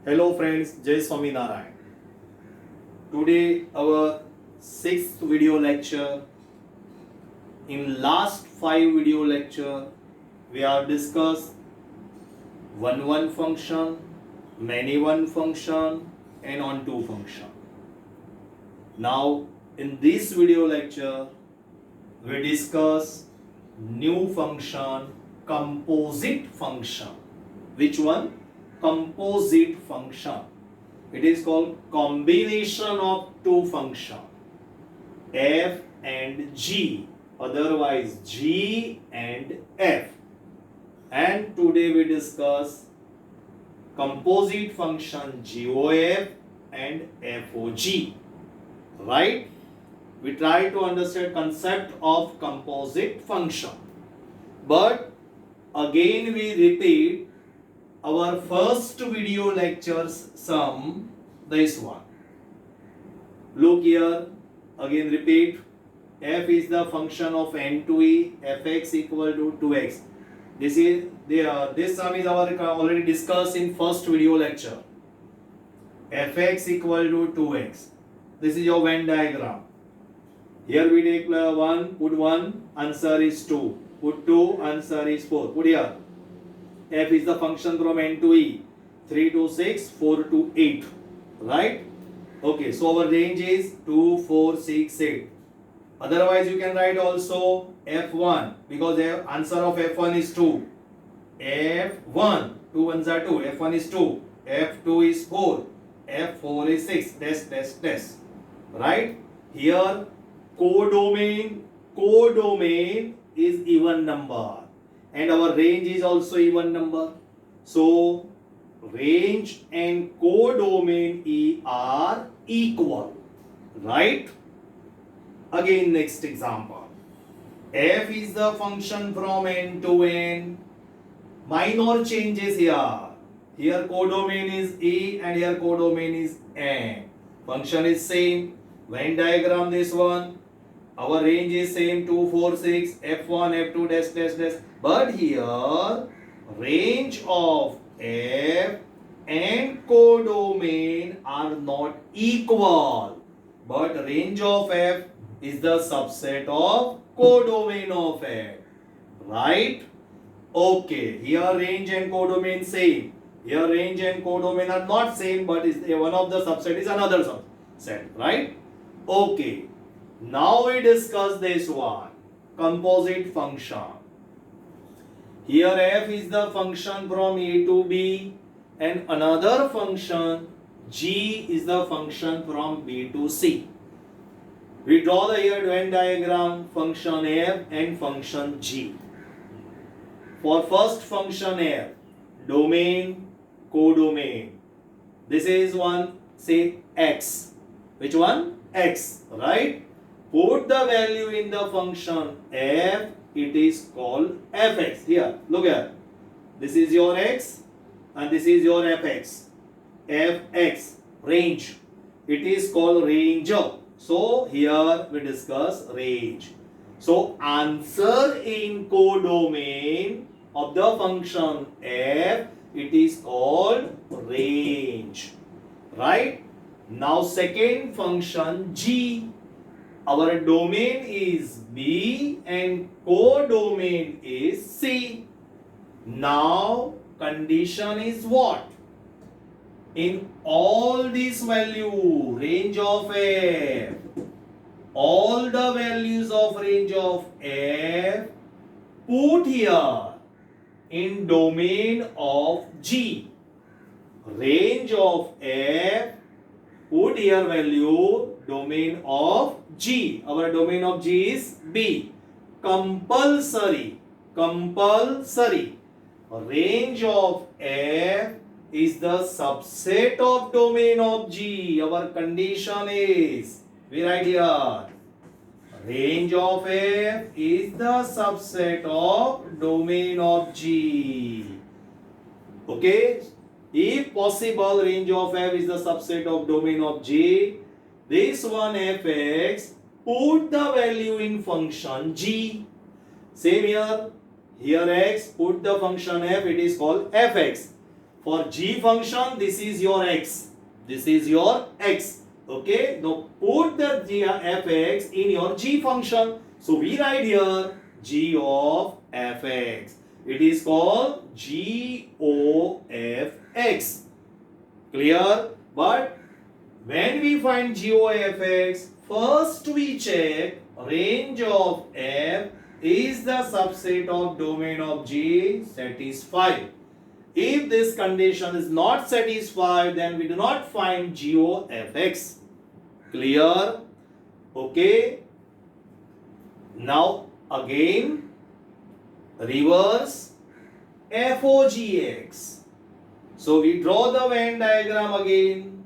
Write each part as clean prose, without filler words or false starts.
Hello friends, Jai Swaminarayan. Today our sixth video lecture. In last 5 video lecture, we have discussed one function, many one function and onto function. Now in this video lecture, we discuss new function, composite function. Which one? Composite function. It is called combination of two functions, f and g, otherwise g and f. And today we discuss composite function GOF and FOG. Right? We try to understand concept of composite function. But again we repeat our first video lectures sum, this one. Look here, again repeat. F is the function of n to e, fx equal to 2x. This sum is our already discussed in first video lecture. Fx equal to 2x. This is your Venn diagram. Here we take 1, put 1, answer is 2. Put 2, answer is 4. Put here. F is the function from n to e. 3 to 6, 4 to 8. Right? Okay, so our range is 2, 4, 6, 8. Otherwise, you can write also F1 because answer of F1 is 2. F1, 2 ones are 2. F1 is 2. F2 is 4. F4 is 6. Test. Right? Here, codomain is even number. And our range is also even number. So, range and codomain E are equal. Right? Again, next example. F is the function from n to n. Minor changes here. Here codomain is E and here codomain is n. Function is same. Venn diagram this one. Our range is same 2, 4, 6, F1, F2, dash. But here, range of F and codomain are not equal. But range of F is the subset of codomain of F. Right? Okay. Here range and codomain same. Here range and codomain are not same, but one of the subset is another subset. Right? Okay. Now we discuss this one. Composite function. Here f is the function from a to b and another function g is the function from b to c. We draw the here Venn diagram, function f and function g. For first function f, domain, codomain. This is one, say x. Which one? X, right? Put the value in the function f, it is called fx. Here, look here. This is your x and this is your fx. Fx, range. It is called range. So, here we discuss range. So, answer in codomain of the function f, it is called range. Right? Now, second function g. Our domain is B and codomain is C. Now, condition is what? In all these value, range of F, all the values of range of F, put here in domain of G. Range of F, put here value domain of G. Our domain of G is B. Compulsory. Range of F is the subset of domain of G. Our condition is, we write here, range of F is the subset of domain of G. Okay? If possible, range of F is the subset of domain of G. This one fx, put the value in function g. Same here. Here x, put the function f, it is called fx. For g function, this is your x. This is your x. Okay. Now put the g fx in your g function. So we write here g of fx. It is called g o f x. Clear? But when we find g o f x, first we check range of f is the subset of domain of G satisfied. If this condition is not satisfied, then we do not find GOFX. Clear? Okay. Now again reverse FOGX. So we draw the Venn diagram again.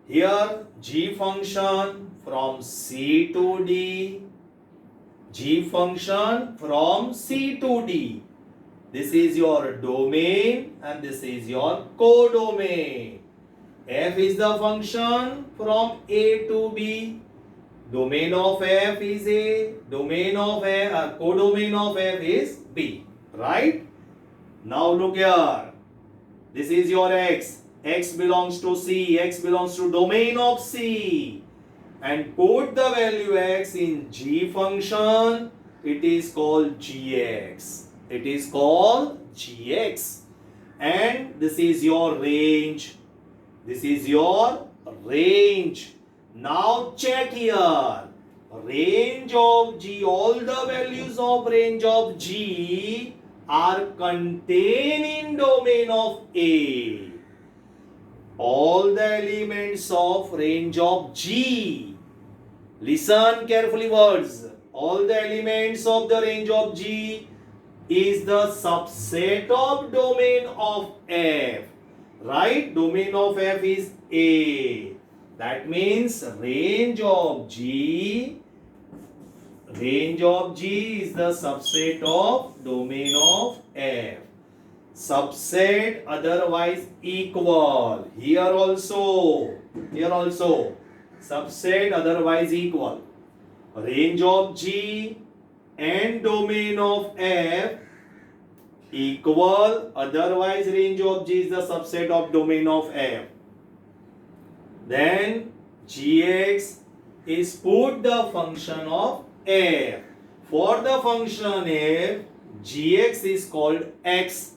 Here G function from C to D. G function from C to D. This is your domain and this is your codomain. F is the function from A to B. Domain of F is A. Domain of F, codomain of F is B. Right? Now look here. This is your X. X belongs to C. X belongs to domain of C. And put the value x in G function, it is called Gx. It is called Gx. And this is your range. This is your range. Now check here. Range of G, all the values of range of G are contained in domain of A. All the elements of range of G. Listen carefully words. All the elements of the range of G is the subset of domain of F. Right? Domain of F is A. That means range of G is the subset of domain of F. Subset, otherwise equal. Here also. Subset, otherwise equal. Range of G and domain of F equal, otherwise range of G is the subset of domain of F. Then Gx is put the function of F. For the function F, Gx is called x.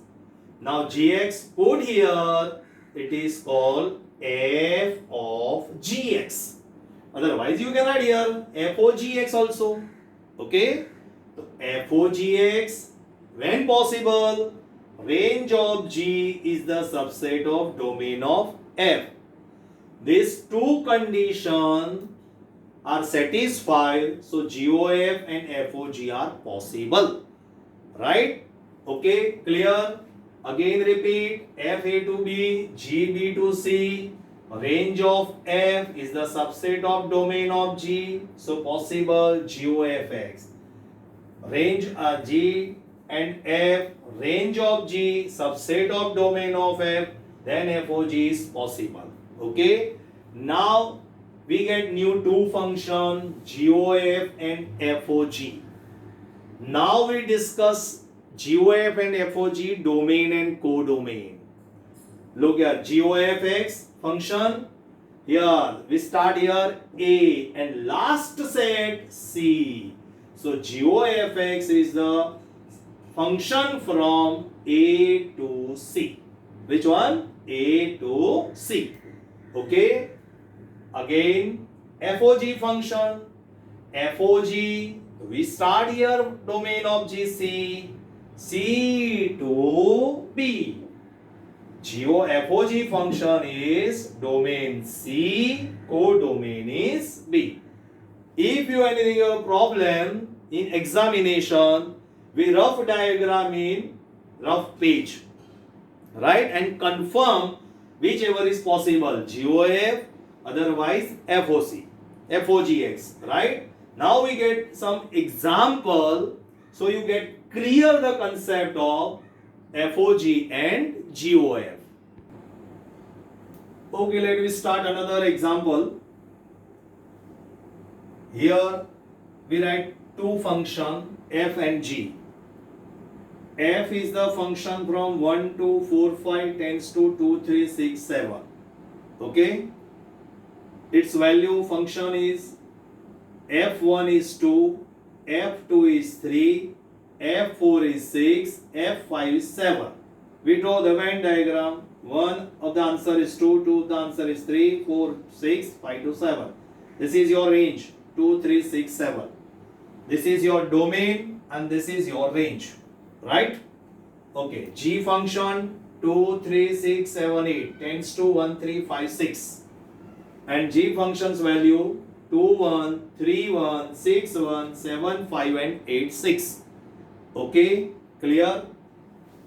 Now Gx put here, it is called f of Gx. Otherwise you can write here f of Gx also. Okay? So f of Gx, when possible, range of G is the subset of domain of F. These two conditions are satisfied, so GOF and FOG are possible. Right? Okay, clear? Again repeat, FA to B, GB to C. Range of F is the subset of domain of G, so possible GOFX. Range G and F, range of G, subset of domain of F, then FOG is possible. Okay? Now we get new two functions, GOF and FOG. Now we discuss GOF and FOG, domain and codomain. Look here, GOFX function. Here we start here A and last set C. So GOFX is the function from A to C. Which one? A to C. Okay. Again, FOG function. FOG, we start here domain of GC. C to B. FOG function is domain C, codomain is B. If you have any problem in examination, we rough diagram in rough page, right, and confirm whichever is possible, GOF, otherwise FOGX, right. Now we get some example, so you get clear the concept of FOG and GOF. Okay, let me start another example. Here we write two functions f and g. f is the function from 1 to 4 5 tends to 2 3 6 7. Okay, its value function is f1 is 2, f2 is 3, f4 is 6, f5 is 7. We draw the Venn diagram. 1 of the answer is 2, 2 the answer is 3, 4, 6, 5 to 7. This is your range 2, 3, 6, 7. This is your domain and this is your range. Right? Okay. G function 2, 3, 6, 7, 8 tends to 1, 3, 5, 6. And G function's value 2, 1, 3, 1, 6, 1, 7, 5 and 8, 6. Okay, clear?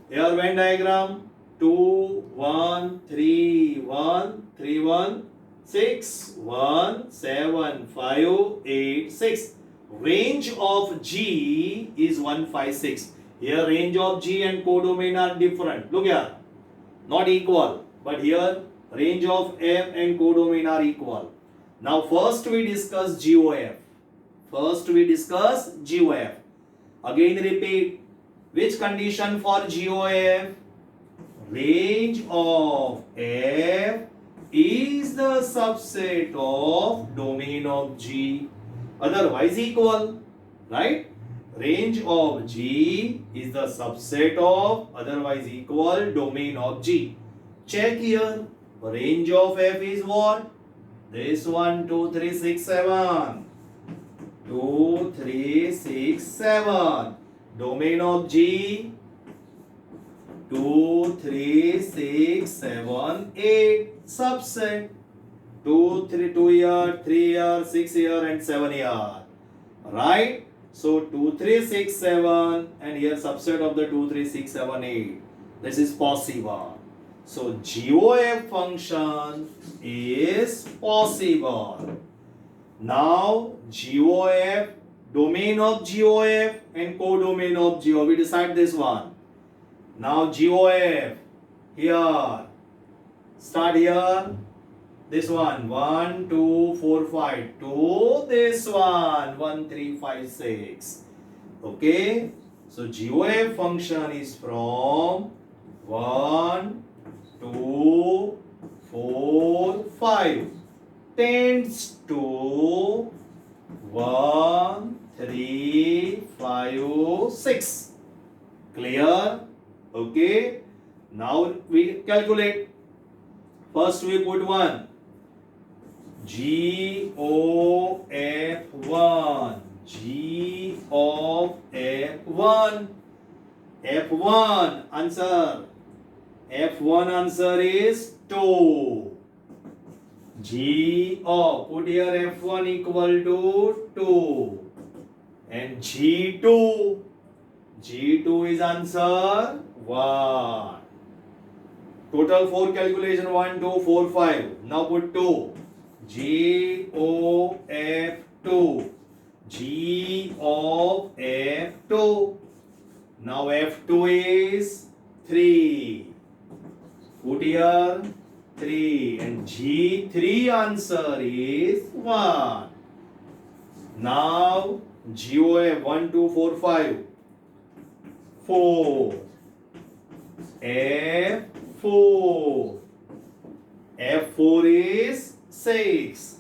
Here Venn diagram 2, 1, 3, 1, 3, 1, 6, 1, 7, 5, 8, 6. Range of G is 1, 5, 6. Here range of G and codomain are different. Look here, not equal, but here range of F and codomain are equal. Now first we discuss GOF. Again repeat. Which condition for GOF? Range of F is the subset of domain of G. Otherwise equal. Right? Range of G is the subset of otherwise equal domain of G. Check here. Range of F is what? This one 2, 3, 6, 7. 2, 3, 6, 7. Domain of G 2, 3, 6, 7, 8. Subset 2, 3, 2 here, 3 here, 6 here and 7 here. Right? So 2, 3, 6, 7 and here subset of the 2, 3, 6, 7, 8. This is possible. So GOF function is possible. Now GOF, domain of GOF and codomain of GOF. We decide this one. Now GOF here. Start here. This one 1, 2, 4, 5. To this one 1, 3, 5, 6. Okay. So GOF function is from 1, 2, 4, 5 tends to 1, 3, 5, 6. Clear? Okay. Now we calculate. First we put 1. G O F 1. G of F1. F1 answer. F1 answer is 2. G of, put here F1 equal to 2. And G2. G2 is answer 1. Total 4 calculation 1, 2, 4, 5. Now put 2. G O F 2. G of F2. Now F2 is 3. Put here 3 and G3 answer is 1. Now GOF 1, 2, 4, 5. 4. F4. F4 is 6.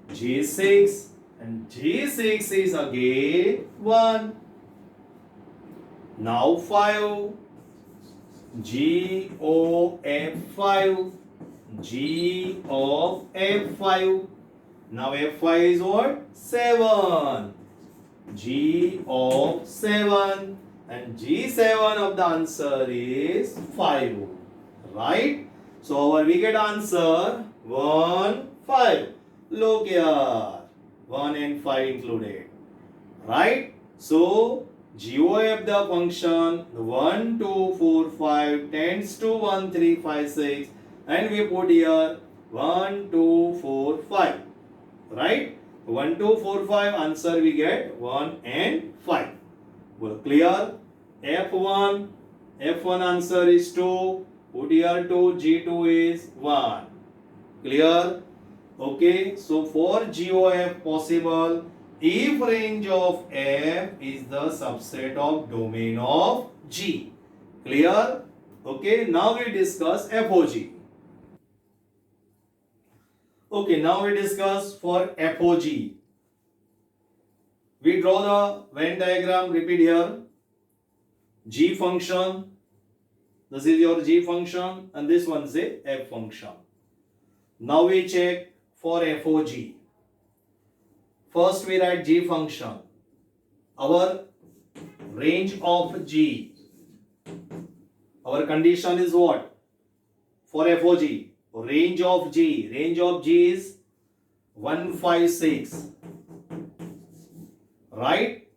G6 and G6 is again 1. Now 5. G O F5. G of F5. Now F5 is what? 7. G of 7. And G7 of the answer is 5. Right? So our we get answer 1, 5. Look here. 1 and 5 included. Right? So GOF the function 1, 2, 4, 5 tends to 1, 3, 5, 6. And we put here 1, 2, 4, 5. Right? 1, 2, 4, 5 answer we get 1 and 5. Well, clear? F1 answer is 2. Put here 2. G2 is 1. Clear? Okay. So for GOF possible if range of F is the subset of domain of G. Clear? Okay, now we discuss FOG. Okay, now we discuss for FOG. We draw the Venn diagram, repeat here. G function, this is your G function, and this one is a F function. Now we check for FOG. First we write G function. Our range of G. Our condition is what? For FOG. Range of G. Range of G is 156. Right?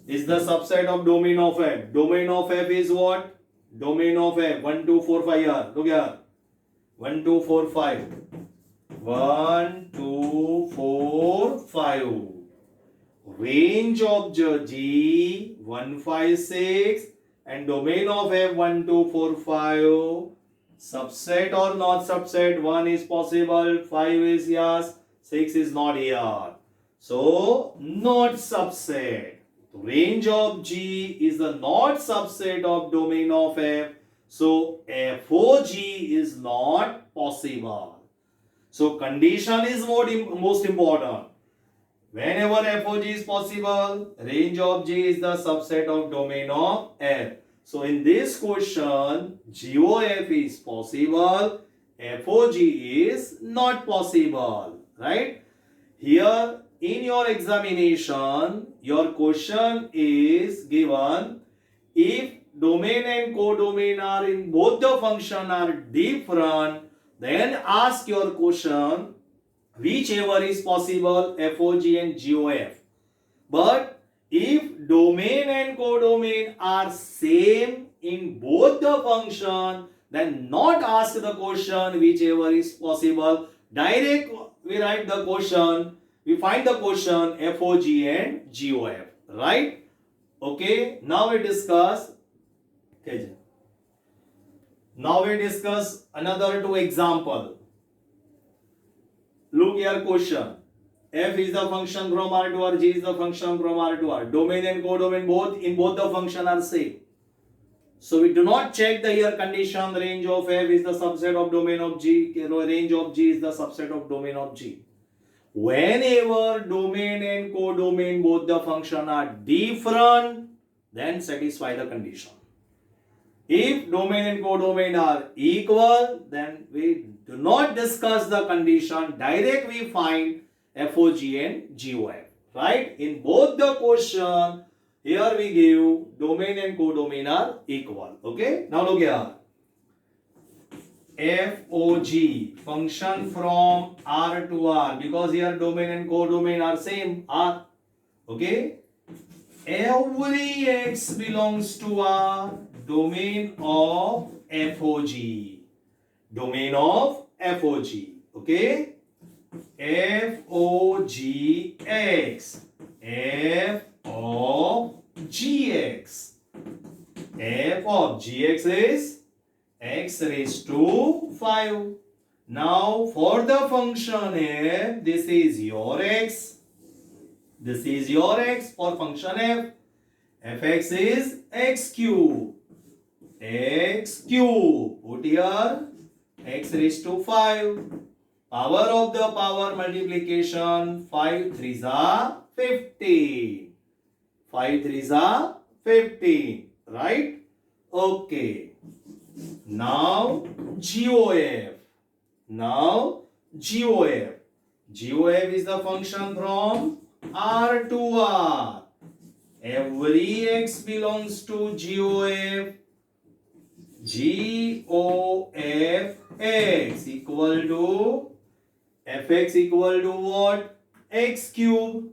Is the subset of domain of F. Domain of F is what? Domain of F. 1, 2, 4, 5 here. Look here. 1, 2, 4, 5. 1, 2, 4, 5. Range of G 156 and domain of F 1, 2, 4, 5. Subset or not subset? 1 is possible, 5 is yes, 6 is not here. So not subset. Range of G is the not subset of domain of F. So FOG is not possible. So condition is most important. Whenever FOG is possible, range of G is the subset of domain of F. So in this question, GOF is possible, FOG is not possible, right? Here in your examination, your question is given if domain and codomain are in both the function are different, then ask your question whichever is possible, FOG and GOF. But if domain and codomain are same in both the function, then not ask the question whichever is possible. Direct we write the question, we find the question FOG and GOF. Right? Okay. Now we discuss. Now we discuss another two example. Look here question. F is the function from R to R, G is the function from R to R. Domain and codomain both the function are same. So we do not check the here condition. Range of F is the subset of domain of G. Range of G is the subset of domain of G. Whenever domain and codomain both the function are different, then satisfy the condition. If domain and codomain are equal, then we do not discuss the condition. Direct we find FOG and GOF. Right? In both the question, here we give domain and codomain are equal. Okay? Now look here. FOG, function from R to R, because here domain and codomain are same, R. Okay? Every X belongs to R, domain of FOG. Domain of FOG. Okay? FOGX. F of GX. F of GX is X raised to 5. Now for the function F, this is your X. This is your X for function F. Fx is X cube. X cube. Put here X raised to 5. Power of the power multiplication. 5 3s are 15. 5 3s are 15. Right? Okay. Now GOF. Now GOF. GOF is the function from R to R. Every X belongs to GOF. GOF X equal to Fx equal to what? X cube.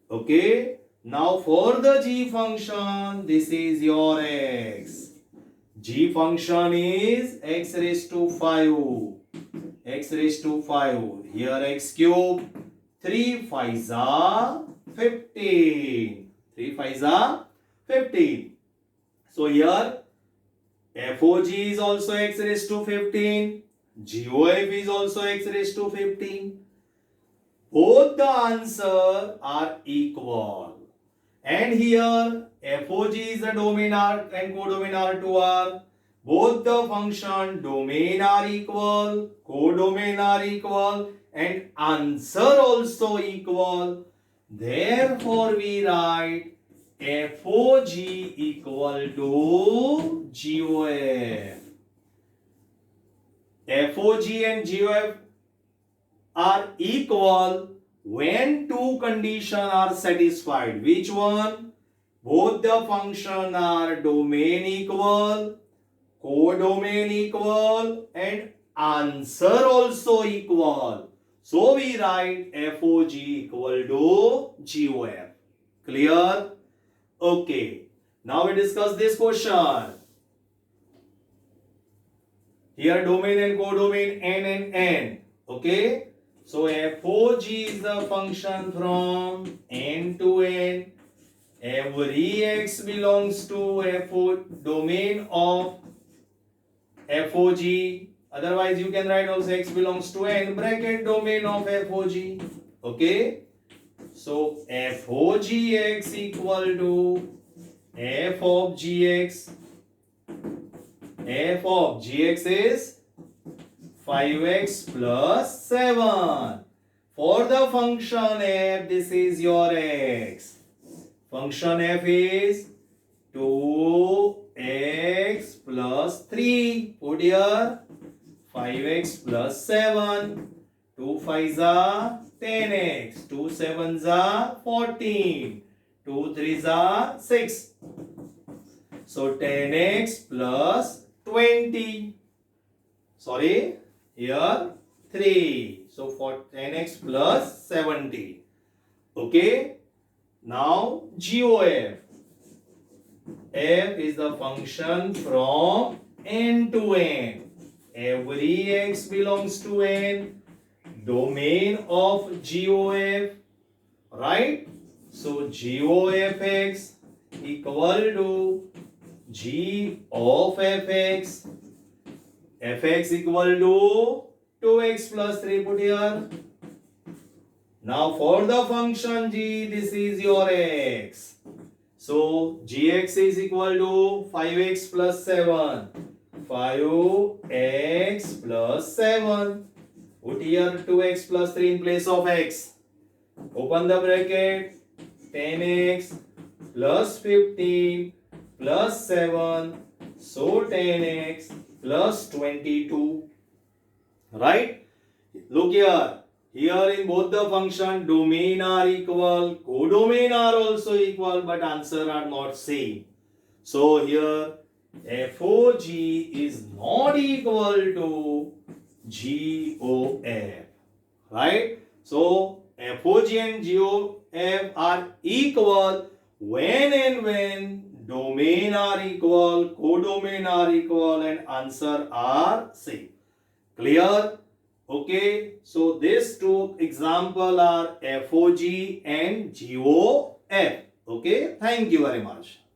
Okay. Now for the G function, this is your X. G function is X raised to 5. X raised to 5. Here X cube. 3 5s are 15. 3 5s are 15. So here FOG is also X raised to 15. GOF is also X raised to 15. Both the answer are equal. And here FOG is the domain R and codomain R2 are. Both the function domain are equal, codomain are equal, and answer also equal. Therefore, we write FOG equal to GOF. FOG and GOF are equal when two conditions are satisfied. Which one? Both the function are domain equal, codomain equal, and answer also equal. So we write FOG equal to GOF. Clear? Okay. Now we discuss this question. Here domain and codomain n and n. Okay. So FOG is the function from n to n. Every x belongs to domain of FOG. Otherwise, you can write also x belongs to n bracket domain of FOG. Okay. So FOG x equal to f of gx. F of gx is 5x plus 7. For the function f, this is your x. Function f is 2x plus 3. Put here 5x plus 7. 2 5s are 10x. 2 7s are 14. 2 3s are 6. So 10x plus 20. Sorry, here 3. So for 10x plus 70. Okay. Now GOF. F is the function from n to n. Every x belongs to n. Domain of GOF. Right? So GOFX equal to G of Fx. Fx equal to 2x plus 3. Put here. Now for the function g, this is your x. So gx is equal to 5x plus 7. 5x plus 7. Put here 2x plus 3 in place of x. Open the bracket. 10x plus 15 plus 7. So 10x plus 22. Right? Look here. Here in both the function domain are equal, codomain are also equal, but answer are not same. So here FOG is not equal to GOF. Right? So FOG and GOF are equal when domain are equal, codomain are equal, and answer are same. Clear? Okay, so these two examples are FOG and GOF. Okay, thank you very much.